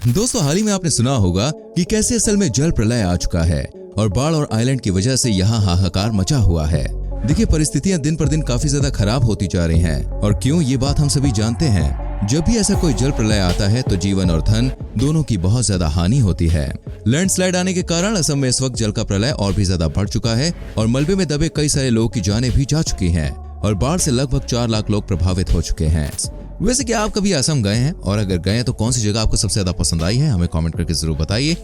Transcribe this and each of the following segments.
दोस्तों, हाल ही में आपने सुना होगा कि कैसे असल में जल प्रलय आ चुका है और बाढ़ और आइलैंड की वजह से यहाँ हाहाकार मचा हुआ है। देखिए, परिस्थितियां दिन पर दिन काफी ज्यादा खराब होती जा रही हैं और क्यों, ये बात हम सभी जानते हैं। जब भी ऐसा कोई जल प्रलय आता है तो जीवन और धन दोनों की बहुत ज्यादा हानि होती है। लैंडस्लाइड आने के कारण असम में इस वक्त जल का प्रलय और भी ज्यादा बढ़ चुका है और मलबे में दबे कई सारे लोगों की जानें भी जा चुकी हैं और बाढ़ से लगभग 4 लाख लोग प्रभावित हो चुके हैं। वैसे क्या आप कभी असम गए हैं, और अगर गए हैं तो कौन सी जगह आपको सबसे ज्यादा पसंद आई है, हमें कमेंट करके जरूर बताइए।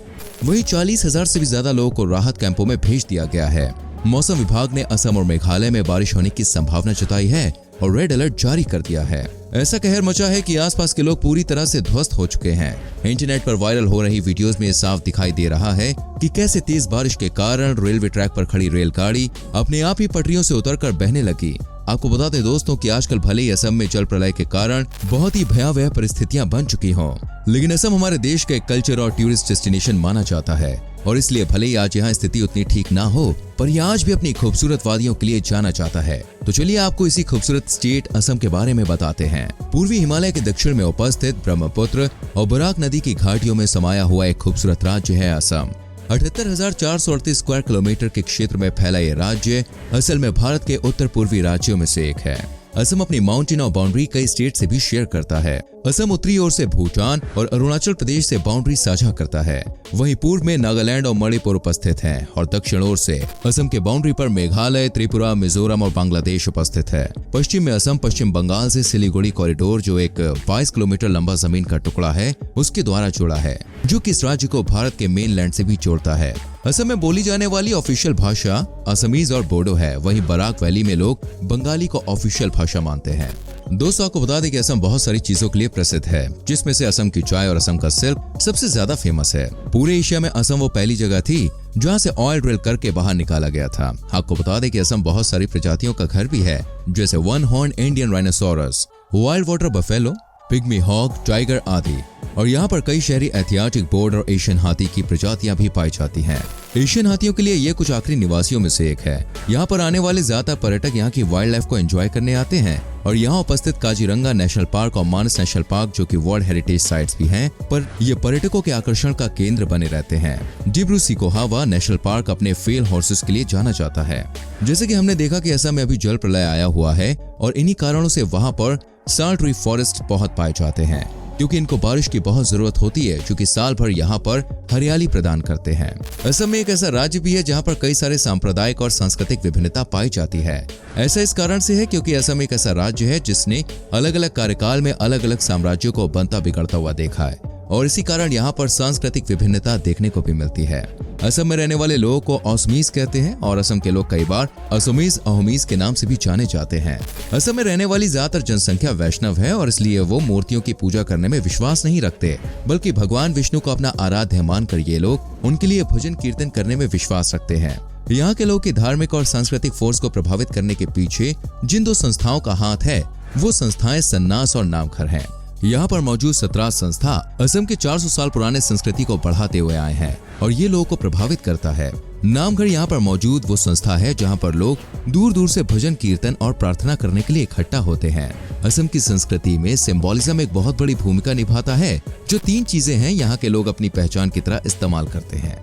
वहीं 40,000 से भी ज्यादा लोगों को राहत कैंपों में भेज दिया गया है। मौसम विभाग ने असम और मेघालय में बारिश होने की संभावना जताई है और रेड अलर्ट जारी कर दिया है। ऐसा कहर मचा है कि आसपास के लोग पूरी तरह से ध्वस्त हो चुके हैं। इंटरनेट पर वायरल हो रही वीडियोस में साफ दिखाई दे रहा है कि कैसे तेज बारिश के कारण रेलवे ट्रैक पर खड़ी रेलगाड़ी अपने आप ही पटरियों से उतरकर बहने लगी। आपको बता दें दोस्तों कि आजकल भले ही असम में जल प्रलय के कारण बहुत ही भयावह परिस्थितियां बन चुकी हों, लेकिन असम हमारे देश का एक कल्चर और टूरिस्ट डेस्टिनेशन माना जाता है और इसलिए भले ही आज यहाँ स्थिति उतनी ठीक ना हो, पर यह आज भी अपनी खूबसूरत वादियों के लिए जाना जाता है। तो चलिए आपको इसी खूबसूरत स्टेट असम के बारे में बताते हैं। पूर्वी हिमालय के दक्षिण में उपस्थित ब्रह्मपुत्र और बराक नदी की घाटियों में समाया हुआ एक खूबसूरत राज्य है असम। 78,438 स्क्वायर किलोमीटर के क्षेत्र में फैला ये राज्य असल में भारत के उत्तर पूर्वी राज्यों में से एक है। असम अपनी माउंटेन और बाउंड्री कई स्टेट से भी शेयर करता है। असम उत्तरी ओर से भूटान और अरुणाचल प्रदेश से बाउंड्री साझा करता है। वहीं पूर्व में नागालैंड और मणिपुर उपस्थित हैं और दक्षिण ओर से असम के बाउंड्री पर मेघालय, त्रिपुरा, मिजोरम और बांग्लादेश उपस्थित है। पश्चिम में असम पश्चिम बंगाल से सिलीगुड़ी कॉरिडोर, जो एक 22 किलोमीटर लंबा जमीन का टुकड़ा है, उसके द्वारा जुड़ा है, जो कि इस राज्य को भारत के मेन लैंड से भी जोड़ता है। असम में बोली जाने वाली ऑफिशियल भाषा असमीज और बोडो है। वहीं बराक वैली में लोग बंगाली को ऑफिशियल भाषा मानते हैं। दोस्तों, आपको बता दें कि असम बहुत सारी चीजों के लिए प्रसिद्ध है, जिसमें से असम की चाय और असम का सिल्क सबसे ज्यादा फेमस है। पूरे एशिया में असम वो पहली जगह थी जहां से ऑयल ड्रिल करके बाहर निकाला गया था। आपको बता दें कि असम बहुत सारी प्रजातियों का घर भी है, जैसे one horn Indian rhinoceros, wild water buffalo, pygmy hog, tiger आदि। और यहाँ पर कई शहरी एशियाटिक बोर्ड और एशियन हाथी की प्रजातियां भी पाई जाती हैं। एशियन हाथियों के लिए ये कुछ आखिरी निवासियों में से एक है। यहाँ पर आने वाले ज्यादातर पर्यटक यहाँ की वाइल्ड लाइफ को एंजॉय करने आते हैं और यहाँ उपस्थित काजीरंगा नेशनल पार्क और मानस नेशनल पार्क, जो कि वर्ल्ड हेरिटेज साइट्स भी हैं, पर ये पर्यटकों के आकर्षण का केंद्र बने रहते हैं। डिब्रू सिकोहावा नेशनल पार्क अपने फेल हॉर्सेस के लिए जाना जाता है। जैसे कि हमने देखा कि असम में अभी जल प्रलय आया हुआ है और इन्हीं कारणों से वहाँ पर साल ट्री फॉरेस्ट बहुत पाए जाते हैं, क्योंकि इनको बारिश की बहुत जरूरत होती है, जो कि साल भर यहाँ पर हरियाली प्रदान करते हैं। असम में एक ऐसा राज्य भी है जहाँ पर कई सारे सांप्रदायिक और सांस्कृतिक विभिन्नता पाई जाती है। ऐसा इस कारण से है क्योंकि असम एक ऐसा राज्य है जिसने अलग अलग कार्यकाल में अलग अलग साम्राज्यों को बनता बिगड़ता हुआ देखा है और इसी कारण यहाँ पर सांस्कृतिक विभिन्नता देखने को भी मिलती है। असम में रहने वाले लोगों को असमीज कहते हैं और असम के लोग कई बार असमीज अहोमीज के नाम से भी जाने जाते हैं। असम में रहने वाली ज्यादातर जनसंख्या वैष्णव है और इसलिए वो मूर्तियों की पूजा करने में विश्वास नहीं रखते, बल्कि भगवान विष्णु को अपना आराध्य मानकर ये लोग उनके लिए भजन कीर्तन करने में विश्वास रखते हैं। यहाँ के लोग की धार्मिक और सांस्कृतिक फोर्स को प्रभावित करने के पीछे जिन 2 संस्थाओं का हाथ है, वो संस्थाएं सन्नास और नामघर हैं। यहाँ पर मौजूद 17 संस्था असम के 400 साल पुराने संस्कृति को बढ़ाते हुए आए हैं और ये लोगों को प्रभावित करता है। नामघर यहाँ पर मौजूद वो संस्था है जहाँ पर लोग दूर दूर से भजन कीर्तन और प्रार्थना करने के लिए इकट्ठा होते हैं। असम की संस्कृति में सिंबॉलिज्म एक बहुत बड़ी भूमिका निभाता है। जो 3 चीजें हैं यहाँ के लोग अपनी पहचान की तरह इस्तेमाल करते हैं,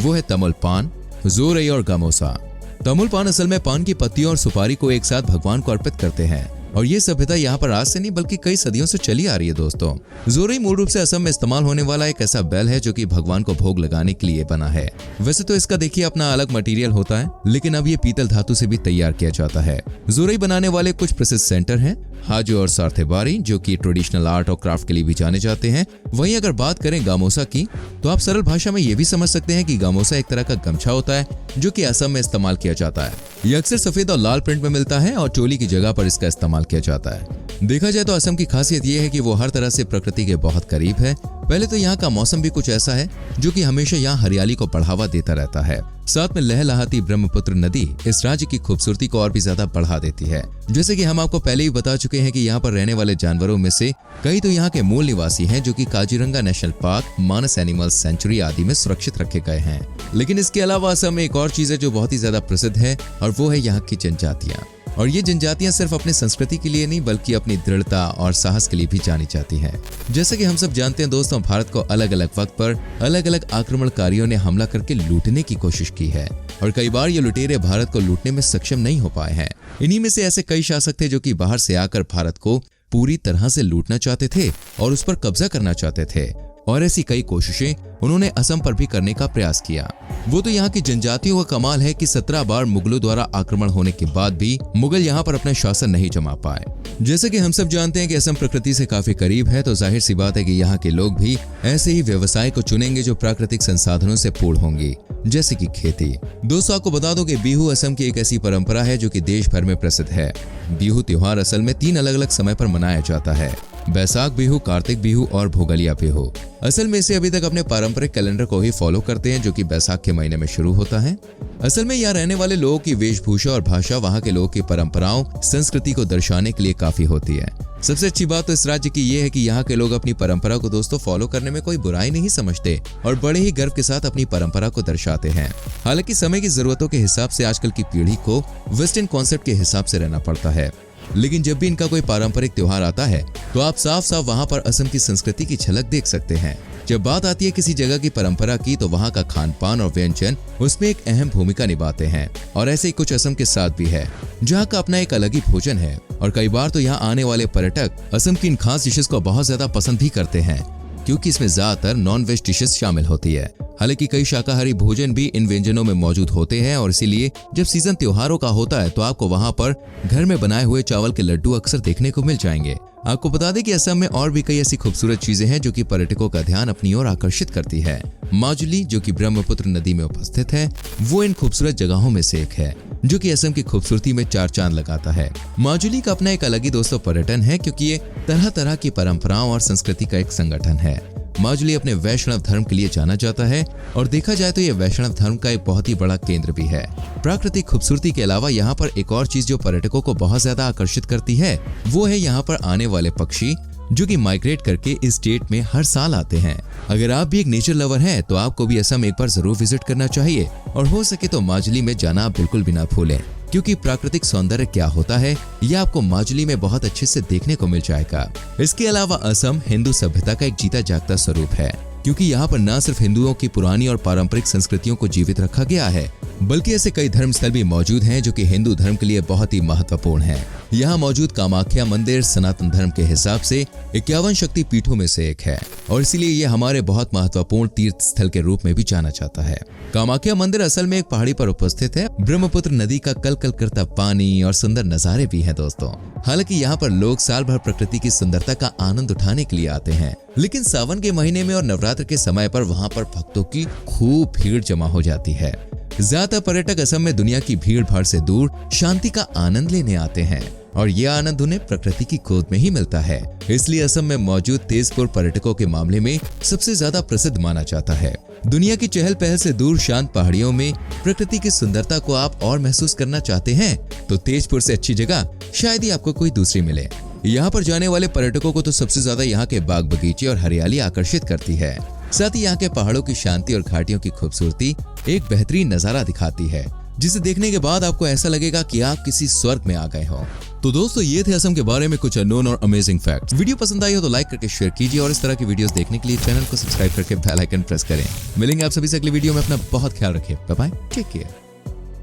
वो है तमुल पान, जोरई और गामोसा। तमुल पान असल में पान की पत्तियों और सुपारी को एक साथ भगवान को अर्पित करते हैं और ये सभ्यता यहाँ पर आज से नहीं बल्कि कई सदियों से चली आ रही है। दोस्तों, जोरई मूल रूप से असम में इस्तेमाल होने वाला एक ऐसा बैल है जो कि भगवान को भोग लगाने के लिए बना है। वैसे तो इसका देखिए अपना अलग मटेरियल होता है, लेकिन अब ये पीतल धातु से भी तैयार किया जाता है। जोरई बनाने वाले कुछ प्रसिद्ध सेंटर हैं, हाजो और सार्थेबारी, जो कि ट्रेडिशनल आर्ट और क्राफ्ट के लिए भी जाने जाते हैं। वहीं अगर बात करें गामोसा की, तो आप सरल भाषा में ये भी समझ सकते हैं कि गामोसा एक तरह का गमछा होता है जो कि असम में इस्तेमाल किया जाता है। ये अक्सर सफेद और लाल प्रिंट में मिलता है और चोली की जगह पर इसका इस्तेमाल किया जाता है। देखा जाए तो असम की खासियत ये है कि वो हर तरह से प्रकृति के बहुत करीब है। पहले तो यहाँ का मौसम भी कुछ ऐसा है जो कि हमेशा यहाँ हरियाली को बढ़ावा देता रहता है। साथ में लहलहाती ब्रह्मपुत्र नदी इस राज्य की खूबसूरती को और भी ज्यादा बढ़ा देती है। जैसे कि हम आपको पहले ही बता चुके हैं कि यहाँ पर रहने वाले जानवरों में से कई तो यहाँ के मूल निवासी हैं, जो कि काजीरंगा नेशनल पार्क, मानस एनिमल सेंचुरी आदि में सुरक्षित रखे गए हैं। लेकिन इसके अलावा असम में एक और चीज है जो बहुत ही ज्यादा प्रसिद्ध है और वो है यहाँ की जनजातियाँ। और ये जनजातियां सिर्फ अपनी संस्कृति के लिए नहीं बल्कि अपनी दृढ़ता और साहस के लिए भी जानी जाती हैं। जैसा कि हम सब जानते हैं दोस्तों, भारत को अलग अलग वक्त पर अलग अलग आक्रमणकारियों ने हमला करके लूटने की कोशिश की है और कई बार ये लुटेरे भारत को लूटने में सक्षम नहीं हो पाए हैं। इन्हीं में से ऐसे कई शासक थे जो कि बाहर से आकर भारत को पूरी तरह से लूटना चाहते थे और उस पर कब्जा करना चाहते थे और ऐसी कई कोशिशें उन्होंने असम पर भी करने का प्रयास किया। वो तो यहाँ की जनजातियों का कमाल है कि 17 बार मुगलों द्वारा आक्रमण होने के बाद भी मुगल यहाँ पर अपना शासन नहीं जमा पाए। जैसे कि हम सब जानते हैं कि असम प्रकृति से काफी करीब है, तो जाहिर सी बात है कि यहाँ के लोग भी ऐसे ही व्यवसाय को चुनेंगे जो प्राकृतिक संसाधनों से पूर्ण होंगी, जैसे कि खेती। दोस्तों, आपको बता दो कि बिहू असम की एक ऐसी परंपरा है जो कि देश भर में प्रसिद्ध है। बिहू त्योहार असल में 3 अलग अलग समय पर मनाया जाता है: बैसाख बिहू, कार्तिक बिहू और भोगलिया बिहू। असल में इसे अभी तक अपने पारंपरिक कैलेंडर को ही फॉलो करते हैं जो कि बैसाख के महीने में शुरू होता है। असल में यहाँ रहने वाले लोगों की वेशभूषा और भाषा वहाँ के लोगों की परंपराओं, संस्कृति को दर्शाने के लिए काफी होती है। सबसे अच्छी बात तो इस राज्य की ये है कि यहाँ के लोग अपनी परंपरा को दोस्तों फॉलो करने में कोई बुराई नहीं समझते और बड़े ही गर्व के साथ अपनी परंपरा को दर्शाते हैं। हालांकि समय की जरूरतों के हिसाब से आजकल की पीढ़ी को वेस्टर्न कॉन्सेप्ट के हिसाब से रहना पड़ता है, लेकिन जब भी इनका कोई पारंपरिक त्योहार आता है तो आप साफ साफ वहाँ पर असम की संस्कृति की झलक देख सकते हैं। जब बात आती है किसी जगह की परंपरा की तो वहाँ का खान पान और व्यंजन उसमें एक अहम भूमिका निभाते हैं और ऐसे ही कुछ असम के साथ भी है, जहाँ का अपना एक अलग ही भोजन है और कई बार तो यहाँ आने वाले पर्यटक असम की इन खास डिशेस को बहुत ज्यादा पसंद भी करते हैं क्योंकि इसमें ज्यादातर नॉन वेज डिशेस शामिल होती है। हालांकि कई शाकाहारी भोजन भी इन व्यंजनों में मौजूद होते हैं और इसीलिए जब सीजन त्योहारों का होता है तो आपको वहां पर घर में बनाए हुए चावल के लड्डू अक्सर देखने को मिल जाएंगे। आपको बता दें कि असम में और भी कई ऐसी खूबसूरत चीजें हैं जो कि पर्यटकों का ध्यान अपनी ओर आकर्षित करती है। माजुली जो कि ब्रह्मपुत्र नदी में उपस्थित है, वो इन खूबसूरत जगहों में से एक है जो कि असम की खूबसूरती में 4 चांद लगाता है। माजुली का अपना एक अलग ही दोस्तों पर्यटन है क्योंकि ये तरह तरह की परंपराओं और संस्कृति का एक संगठन है। माजुली अपने वैष्णव धर्म के लिए जाना जाता है और देखा जाए तो ये वैष्णव धर्म का एक बहुत ही बड़ा केंद्र भी है। प्राकृतिक खूबसूरती के अलावा यहाँ पर एक और चीज जो पर्यटकों को बहुत ज्यादा आकर्षित करती है वो है यहाँ पर आने वाले पक्षी जो कि माइग्रेट करके इस स्टेट में हर साल आते हैं। अगर आप भी एक नेचर लवर हैं तो आपको भी असम एक बार जरूर विजिट करना चाहिए और हो सके तो माजुली में जाना आप बिल्कुल भी ना भूलें क्योंकि प्राकृतिक सौंदर्य क्या होता है यह आपको माजुली में बहुत अच्छे से देखने को मिल जाएगा। इसके अलावा असम हिंदू सभ्यता का एक जीता जागता स्वरूप है क्योंकि यहाँ पर न सिर्फ हिंदुओं की पुरानी और पारंपरिक संस्कृतियों को जीवित रखा गया है बल्कि ऐसे कई धर्म स्थल भी मौजूद हैं जो कि हिंदू धर्म के लिए बहुत ही महत्वपूर्ण हैं। यहाँ मौजूद कामाख्या मंदिर सनातन धर्म के हिसाब से 51 शक्ति पीठों में से एक है और इसीलिए ये हमारे बहुत महत्वपूर्ण तीर्थ स्थल के रूप में भी जाना जाता है। कामाख्या मंदिर असल में एक पहाड़ी पर उपस्थित है। ब्रह्मपुत्र नदी का कल कल करता पानी और सुंदर नजारे भी हैं दोस्तों। हालांकि यहाँ पर लोग साल भर प्रकृति की सुंदरता का आनंद उठाने के लिए आते हैं, लेकिन सावन के महीने में और नवरात्र के समय पर वहाँ पर भक्तों की खूब भीड़ जमा हो जाती है। ज्यादातर पर्यटक असम में दुनिया की भीड़ भाड़ से दूर शांति का आनंद लेने आते हैं और यह आनंद उन्हें प्रकृति की गोद में ही मिलता है। इसलिए असम में मौजूद तेजपुर पर्यटकों के मामले में सबसे ज्यादा प्रसिद्ध माना जाता है। दुनिया की चहल पहल से दूर शांत पहाड़ियों में प्रकृति की सुंदरता को आप और महसूस करना चाहते हैं तो तेजपुर से अच्छी जगह शायद ही आपको कोई दूसरी मिले। यहाँ पर जाने वाले पर्यटकों को तो सबसे ज्यादा यहाँ के बाग बगीचे और हरियाली आकर्षित करती है। साथ ही यहाँ के पहाड़ों की शांति और घाटियों की खूबसूरती एक बेहतरीन नजारा दिखाती है जिसे देखने के बाद आपको ऐसा लगेगा कि आप किसी स्वर्ग में आ गए हो। तो दोस्तों ये थे असम के बारे में कुछ अननोन और अमेजिंग फैक्ट्स। वीडियो पसंद आई हो तो लाइक करके शेयर कीजिए और इस तरह की वीडियोस देखने के लिए चैनल को सब्सक्राइब करके बेल आइकन प्रेस करें। मिलेंगे आप सभी से अगली वीडियो में। अपना बहुत ख्याल रखिए। Bye bye, take care.